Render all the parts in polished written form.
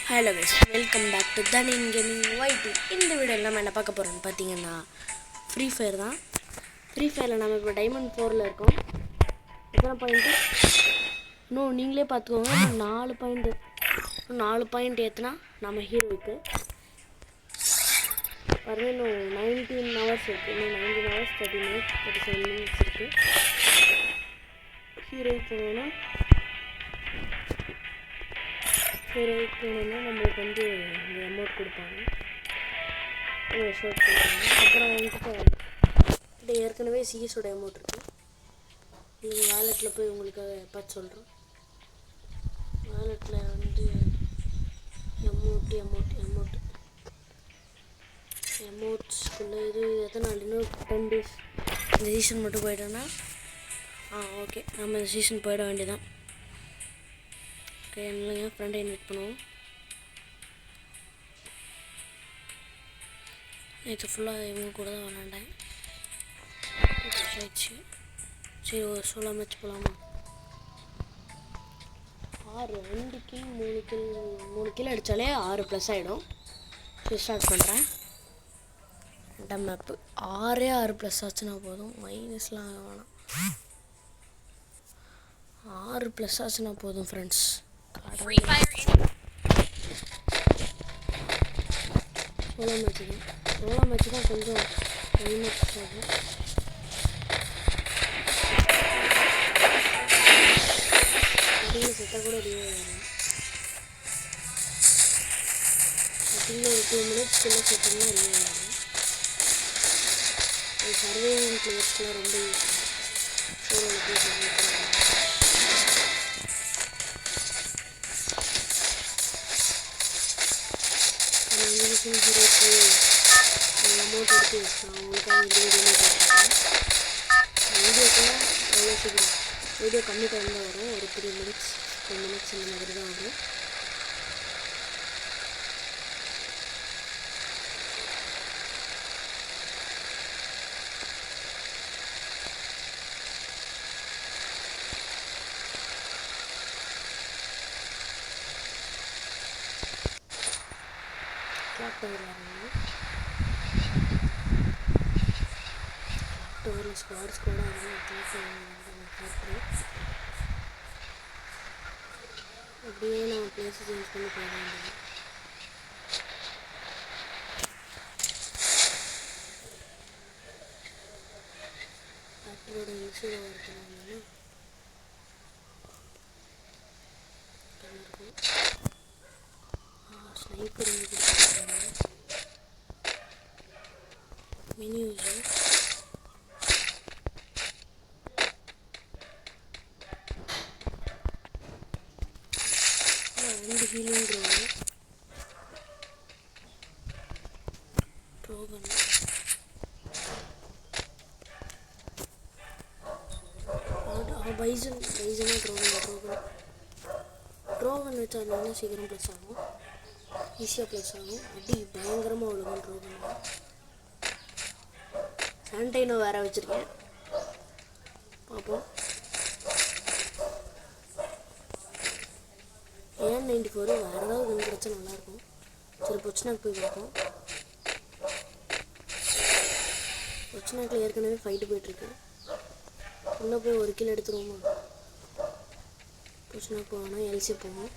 Hello guys, welcome back to தனின் gaming YT. இந்த வீடியோவில் நம்ம என்ன பார்க்க போகிறோம்னு பார்த்தீங்கன்னா ஃப்ரீ ஃபயர் தான். ஃப்ரீ ஃபயரில் நம்ம இப்போ டைமண்ட் 4ல் இருக்கோம். எத்தனை பாயிண்ட்டு இன்னும் நீங்களே பார்த்துக்கோங்க. 4 பாயிண்ட் ஏற்றினா நம்ம ஹீரோவுக்கு பாருங்கள். இன்னும் 19 ஹவர்ஸ் இருக்குது. இன்னும் 19 ஹவர்ஸ் 30 மினிட்ஸ் 37 மினிட்ஸ் இருக்குது. ஹீரோவுக்கு போனோம்னா நம்மளுக்கு வந்து இந்த அமௌண்ட் கொடுப்பாங்க, ஷர்ட் கொடுப்பாங்க. அப்புறம் வந்துட்டு ஏற்கனவே சிஎஸோட அமௌண்ட் இருக்குது. நீங்கள் வேலெட்டில் போய் உங்களுக்காக பார்த்து சொல்கிறோம். வேலெட்டில் வந்து அமௌண்ட்ஸ்குள்ளே இது எத்தனை நாள், இன்னும் 10 டேஸ் இந்த சீசன் மட்டும் போயிட்டோன்னா ஓகே, நம்ம இந்த சீசன் போயிட வேண்டியதான். ஓகே, இல்லைங்க, ஃப்ரெண்டை இன்வைட் பண்ணுவோம். நேற்று ஃபுல்லாக இவங்க கூட தான் விளாண்டேன். ஆயிடுச்சு. சரி, ஒரு 16 மேட்ச் போகலாமா? 2 கில் 3 கில் அடித்தாலே 6+ ஆகிடும். சரி, ஸ்டார்ட் பண்ணுறேன். ரெண்டாம் மேப்பு 6+ ஆச்சுன்னா போதும், மைனஸ்லாம் வேணாம். 6+ ஆச்சுன்னா போதும் ஃப்ரெண்ட்ஸ். சோலோ மேட்ச்சு தான் கொஞ்சம் மைனஸ் ஆகும். அதில் செட்டாக கூட ரிவே வரும். அதில் ஒரு 2 மினிட்ஸ்க்குள்ளே செட்டோம்னா ரிவே வரும். அது சர்வைவிங் பிளேயர்ஸ்லாம் ரொம்ப யூஸ் ஆகும். சோலோவில் போய் சர்வை பண்ணுவாங்க. ஹீரோக்கு அமௌண்ட் எடுத்து வச்சேன். அவங்களுக்காக இந்த வீடியோவில் போட்டிருக்கேன். வீடியோக்குள்ளே எவ்வளோ சீக்கிரம் வீடியோ கம்மி டைம் தான் வரும். ஒரு 3 மினிட்ஸ் 10 மினிட்ஸ் இந்த மாதிரி தான் வரும். ஸ்குவாடாக அப்படியே நம்ம பிளேஸ் சேஞ்ச் பண்ணி போக வேண்டியது. டாக்டரோட இன்சூர் ஒருத்தனாங்கன்னா ஸ்னைப்பர் கொடுத்துருக்காங்க. மினி யூஸர் ஹீலிங் ட்ரோகன் பைசனாக ட்ரோகன் வச்சு அது இன்னும் சீக்கிரம் ப்ளஸ் ஆகும், ஈஸியாக ப்ளஸ் ஆகும். அடி பயங்கரமாக அவ்வளோதான் ட்ரோகன். சாண்டைனோ வேறு வச்சுருக்கேன், பார்ப்போம். ஏன் 94 வேறு ஏதாவது கன்று கிடச்சா நல்லாயிருக்கும். சரி, பொச்சனாக்கு போய் பார்ப்போம். பொச்சனாக்கில் ஏற்கனவே ஃபைட்டு போயிட்டுருக்கு. உள்ளே போய் ஒரு கில் எடுத்துருவோமா? பொச்சனாக்கு போவோம்னா எல்சி போவோம்.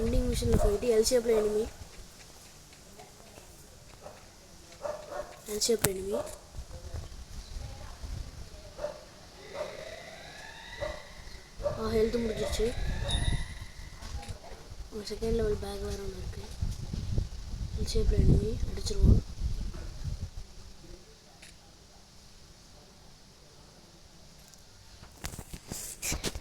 எண்டிங் மிஷினில் போயிட்டு எல்சிஎப்பில் எனிமி ஹெல்த்து முடிஞ்சிருச்சு. ஒரு செகண்ட் லெவல் பேக் வேறு ஒன்று இருக்குது. எல்சிஎப்பில் எனிமி அடிச்சிருவோம்.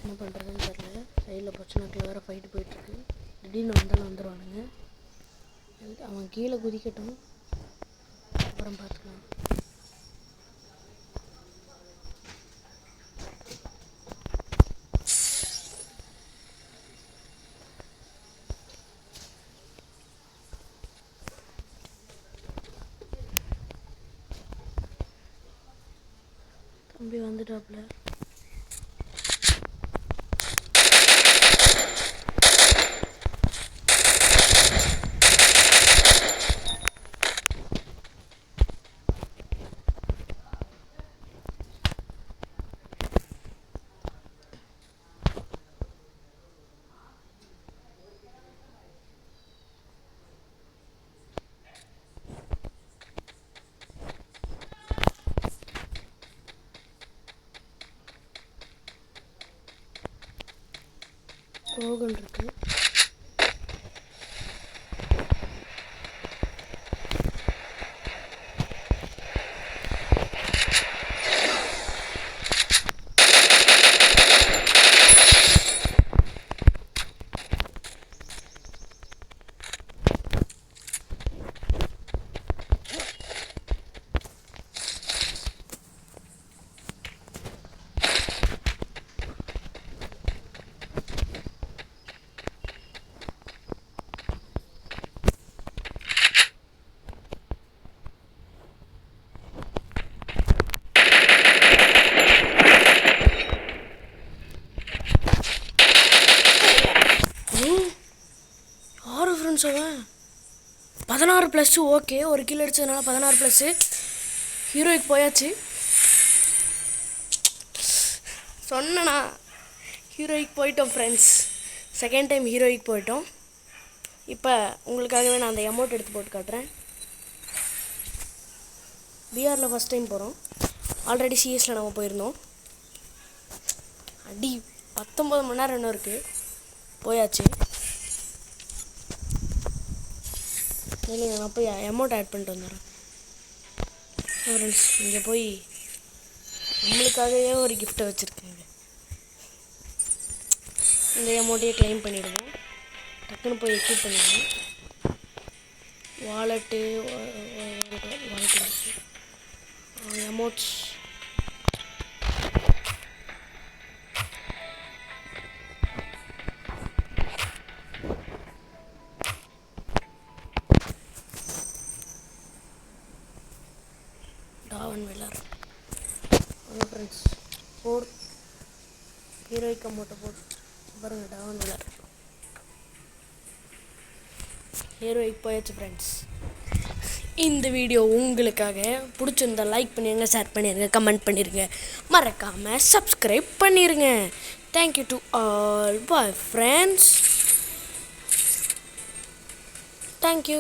என்ன பண்ணுறதுன்னு தெரியல. சைடில் பொச்சனாக்கில் வேறு ஃபைட்டு போயிட்டுருக்கு. திடீர்னு வந்தாலும் வந்துடுவானுங்க. அவன் கீழே குதிக்கட்டும், அப்புறம் பார்த்துக்கலாம். தம்பி வந்துட்டாப்புல. ரோகன் இருக்கு. யாரு ஃப்ரெண்ட்ஸ் அவன் 16+, ஓகே. ஒரு கில் அடிச்சதுனால 16+. ஹீரோய்க்கு போயாச்சு. சொன்னேண்ணா ஹீரோய்க்கு போயிட்டோம் ஃப்ரெண்ட்ஸ். செகண்ட் டைம் ஹீரோய்க்கு போயிட்டோம். இப்போ உங்களுக்காகவே நான் அந்த அமௌண்ட் எடுத்து போட்டு காட்டுறேன். பிஆரில் ஃபஸ்ட் டைம் போகிறோம். ஆல்ரெடி சிஎஸில் நம்ம போயிருந்தோம். அடி 19 மணி நேரம் இன்னும் இருக்குது. போயாச்சு. இல்லைங்க, நான் போய் அமௌண்ட் ஆட் பண்ணிட்டு வந்துடுறேன் ஃப்ரெண்ட்ஸ். இங்கே போய் நம்மளுக்காகவே ஒரு கிஃப்ட்டை வச்சுருக்கேங்க. இந்த அமௌண்ட்டையே கிளைம் பண்ணிவிடுவோம். டக்குன்னு போய் எக்யூப் பண்ணிடுவோம். வாலெட்டு அமௌண்ட்ஸ் டாவன் வெல்லர். ஓகே ஃப்ரெண்ட்ஸ், போர் ஹீரோய்க்கு அமௌண்ட்டை போட்டு பாருங்க. டாவன் வெல்லர் ஹீரோய்க்கு போயாச்சு ஃப்ரெண்ட்ஸ். இந்த வீடியோ உங்களுக்காக பிடிச்சிருந்தா லைக் பண்ணிடுங்க, ஷேர் பண்ணிடுங்க, கமெண்ட் பண்ணிடுங்க, மறக்காமல் சப்ஸ்கிரைப் பண்ணிடுங்க. Thank you to all. Bye friends. Thank you.